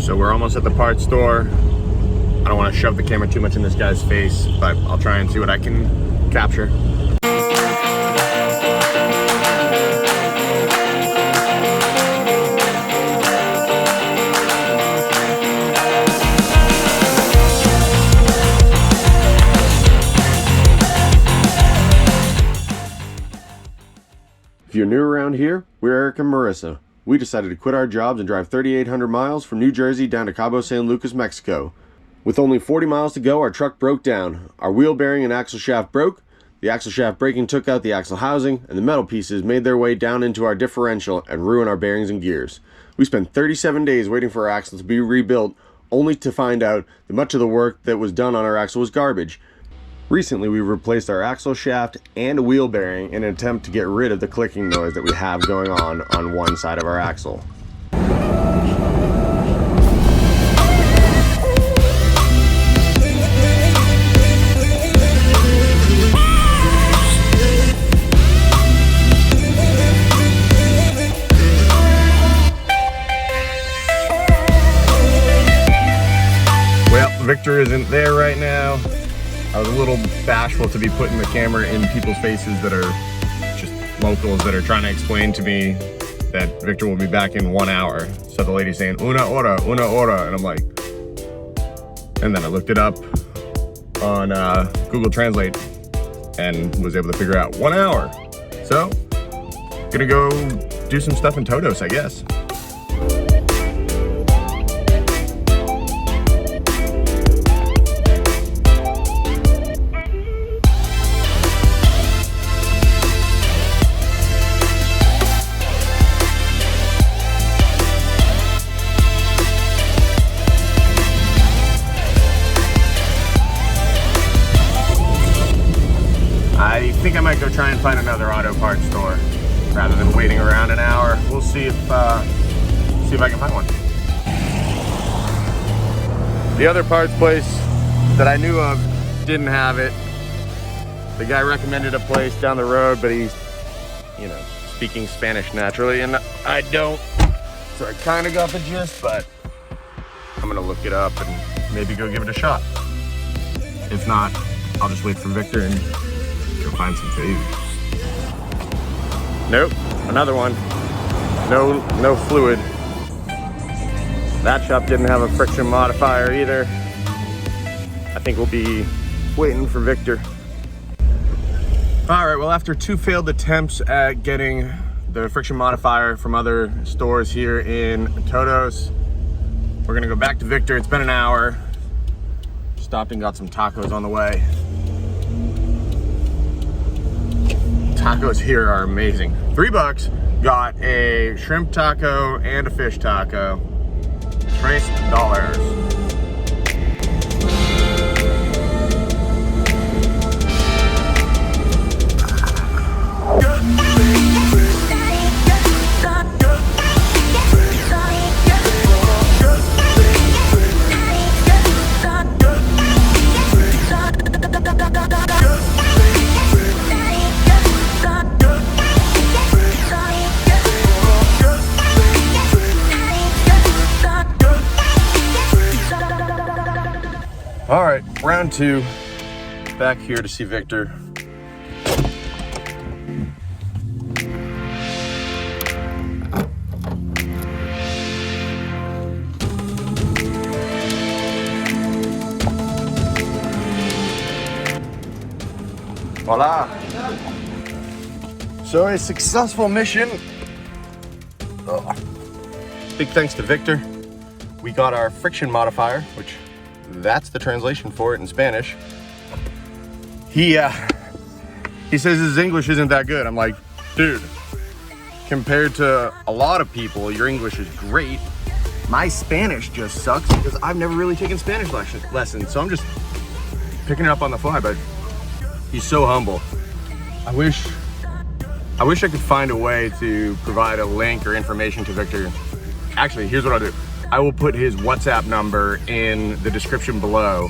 So we're almost at the parts store. I don't want to shove the camera too much in this guy's face, but I'll try and see what I can capture. If you're new around here, we're Eric and Marissa. We decided to quit our jobs and drive 3,800 miles from New Jersey down to Cabo San Lucas, Mexico. With only 40 miles to go, our truck broke down. Our wheel bearing and axle shaft broke, the axle shaft breaking took out the axle housing, and the metal pieces made their way down into our differential and ruined our bearings and gears. We spent 37 days waiting for our axle to be rebuilt, only to find out that much of the work that was done on our axle was garbage. Recently, we replaced our axle shaft and wheel bearing in an attempt to get rid of the clicking noise that we have going on one side of our axle. Well, Victor isn't there right now. I was a little bashful to be putting the camera in people's faces that are just locals that are trying to explain to me that Victor will be back in 1 hour. So the lady's saying, una hora, and I'm like, and then I looked it up on Google Translate and was able to figure out 1 hour. So, gonna go do some stuff in Todos, I guess. I think I might go try and find another auto parts store rather than waiting around an hour. We'll see if I can find one. The other parts place that I knew of didn't have it. The guy recommended a place down the road, but he's, speaking Spanish naturally, and I don't. So I kind of got the gist, but I'm gonna look it up and maybe go give it a shot. If not, I'll just wait for Victor and go find some food. Nope, another one. No fluid. That shop didn't have a friction modifier either. I think we'll be waiting for Victor. All right, well, after 2 failed attempts at getting the friction modifier from other stores here in Todos, we're gonna go back to Victor. It's been an hour. Stopped and got some tacos on the way. Tacos here are amazing. $3, got a shrimp taco and a fish taco. $3. All right, round 2, back here to see Victor. Hola. So a successful mission. Big thanks to Victor. We got our friction modifier, which that's the translation for it in Spanish. He says his English isn't that good. I'm like, dude, compared to a lot of people, your English is great. My Spanish just sucks because I've never really taken Spanish lessons. So I'm just picking it up on the fly, but he's so humble. I wish I could find a way to provide a link or information to Victor. Actually, here's what I'll do. I will put his WhatsApp number in the description below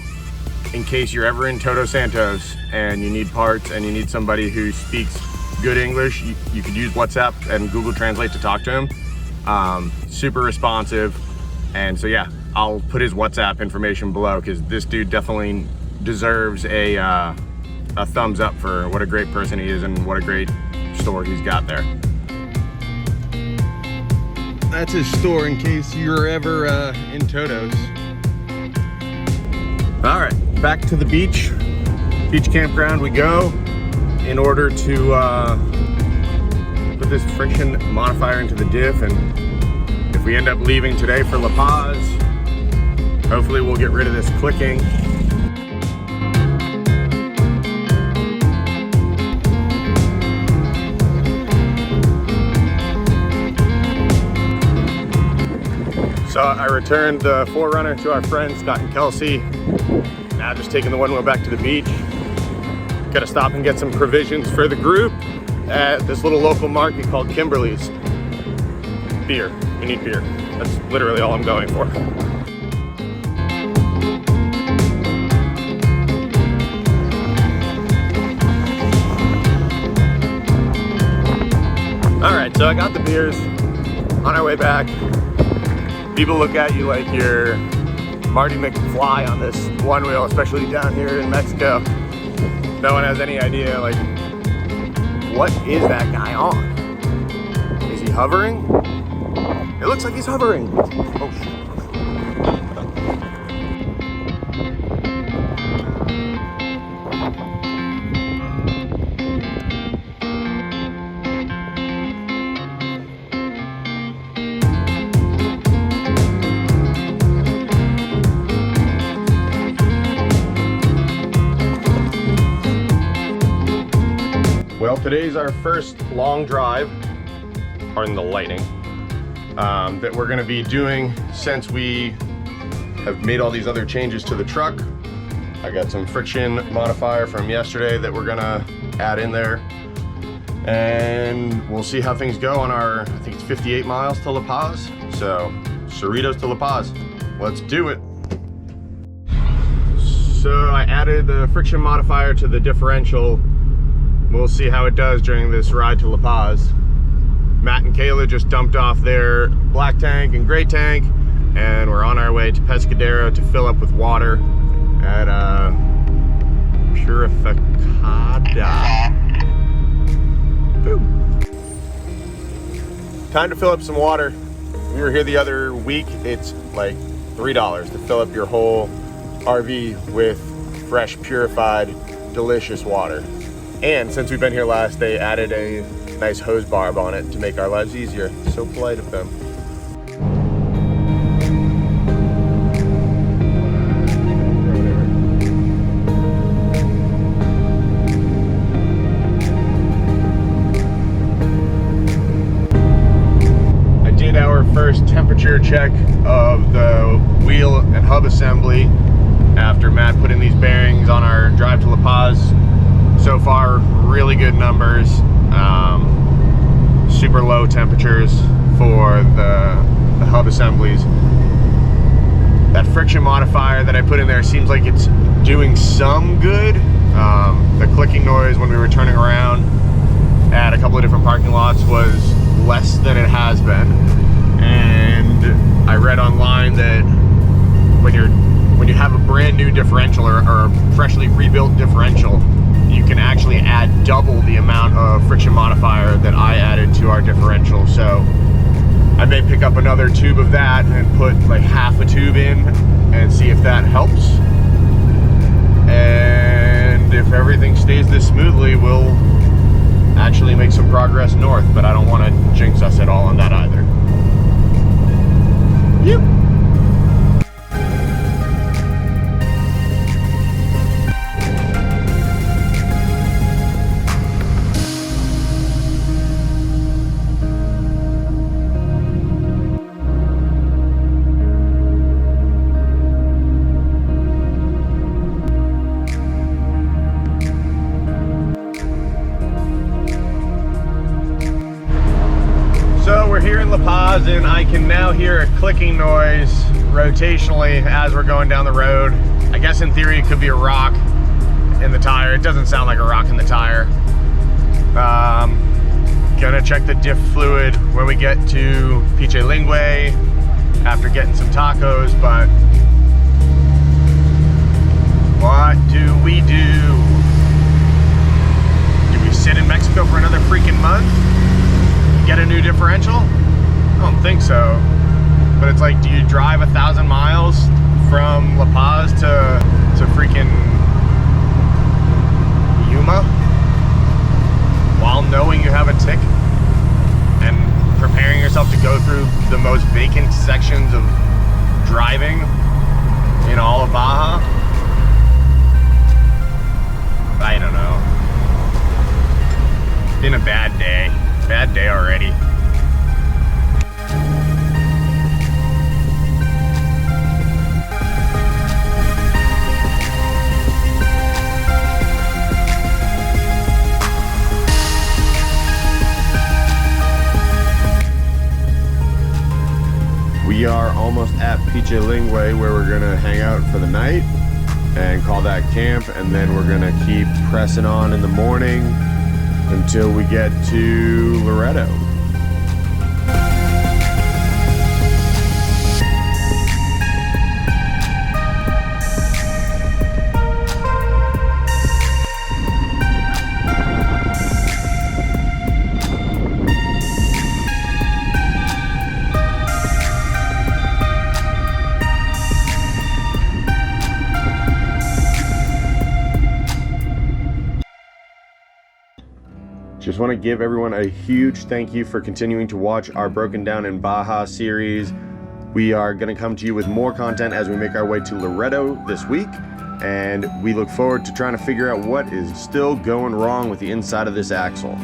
in case you're ever in Todos Santos and you need parts and you need somebody who speaks good English. You could use WhatsApp and Google Translate to talk to him. Super responsive. And so yeah, I'll put his WhatsApp information below, because this dude definitely deserves a thumbs up for what a great person he is and what a great store he's got there. That's his store in case you're ever in Toto's. All right, back to the beach campground we go in order to put this friction modifier into the diff, and if we end up leaving today for La Paz, hopefully we'll get rid of this clicking. So I returned the 4Runner to our friends Scott and Kelsey. Now just taking the one wheel back to the beach. Gotta stop and get some provisions for the group at this little local market called Kimberly's. Beer, we need beer. That's literally all I'm going for. All right, so I got the beers. On our way back, people look at you like you're Marty McFly on this one wheel, especially down here in Mexico. No one has any idea, like, what is that guy on? Is he hovering? It looks like he's hovering. Oh, shit. Well, today's our first long drive, pardon the lighting, that we're gonna be doing since we have made all these other changes to the truck. I got some friction modifier from yesterday that we're gonna add in there. And we'll see how things go on our, I think it's 58 miles to La Paz. So, Cerritos to La Paz. Let's do it. So I added the friction modifier to the differential. We'll see how it does during this ride to La Paz. Matt and Kayla just dumped off their black tank and gray tank, and we're on our way to Pescadero to fill up with water at Purificada. Boom. Time to fill up some water. We were here the other week. It's like $3 to fill up your whole RV with fresh, purified, delicious water. And since we've been here last, they added a nice hose barb on it to make our lives easier. So polite of them. I did our first temperature check of the wheel and hub assembly after Matt put in these bearings on our drive to La Paz. So far, really good numbers, super low temperatures for the hub assemblies. That friction modifier that I put in there seems like it's doing some good. The clicking noise when we were turning around at a couple of different parking lots was less than it has been. And I read online that when you have a brand new differential or a freshly rebuilt differential, you can actually add double the amount of friction modifier that I added to our differential. So I may pick up another tube of that and put like half a tube in and see if that helps. And if everything stays this smoothly, we'll actually make some progress north, but I don't want to jinx us at all on that either. Yep. Here in La Paz, and I can now hear a clicking noise rotationally as we're going down the road. I guess in theory it could be a rock in the tire. It doesn't sound like a rock in the tire. Gonna check the diff fluid when we get to Piche Lingue, after getting some tacos, but what do we do? Do we sit in Mexico for another freaking month? Get a new differential? I don't think so. But it's like, do you drive 1,000 miles from La Paz to freaking Yuma while knowing you have a tick and preparing yourself to go through the most vacant sections of driving in all of Baja? I don't know. Been a bad day already. We are almost at Killington, where we're gonna hang out for the night and call that camp, and then we're gonna keep pressing on in the morning until we get to Loreto. Just want to give everyone a huge thank you for continuing to watch our Broken Down in Baja series. We are going to come to you with more content as we make our way to Loreto this week, and we look forward to trying to figure out what is still going wrong with the inside of this axle.